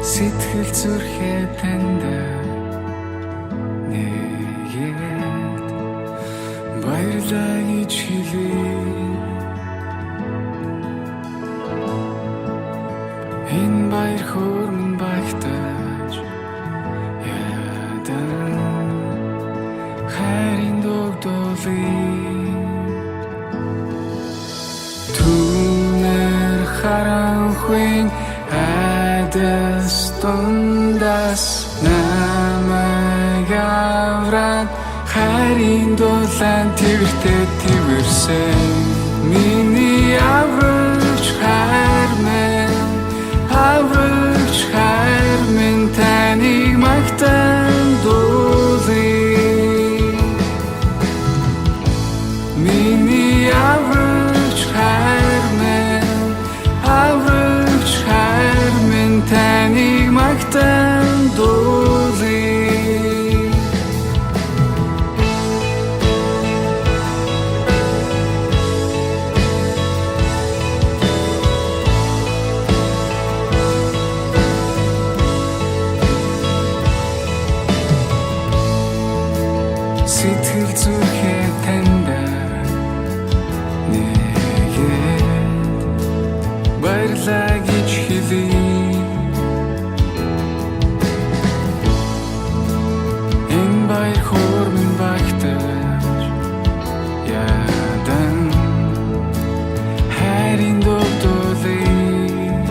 Сэтгэл зүрхээ танд нэгээд баярлалаа гэж хэлье. Энэ баяр хөөрмөн багтаж ядан хайрын догдолыг түнэр харанхуйн айдас тундас намайг авраад хайрын дулаан тэртээ тэрсэн миний аврагч хайр минь таныг магтан дуулъя. Миний аврагч хайр минь таныг магтан дуулъя. Сэтгэл зүрхээ танд нэгээд баярлалаа гэж хэлье. Энэ баяр хөөрмөн багтаж ядан хайрын догдолыг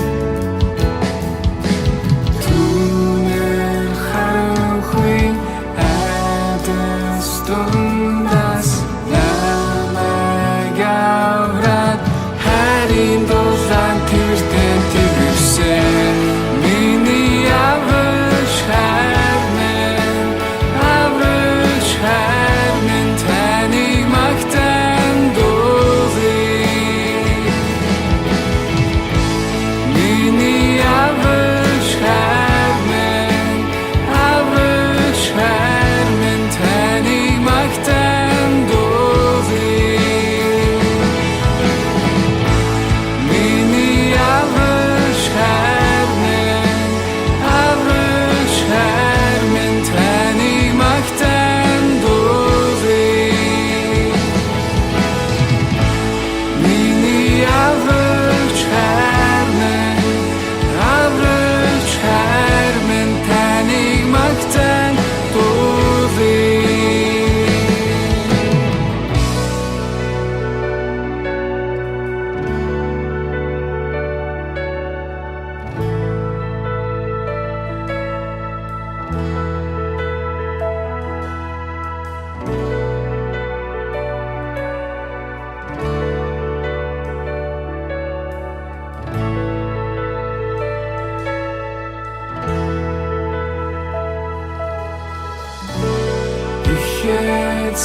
түнэр харанхуй тундас намайг авраад хайрын дулаан тэртээ тэрсэн миний аврагч хайр минь таныг магтан дуулъя. Миний аврагч хайр минь таныг магтан дуулъя. Миний аврагч хайр минь таныг магтан дуулъя. Миний аврагч хайр минь таныг магтан дуулъя. Ихэд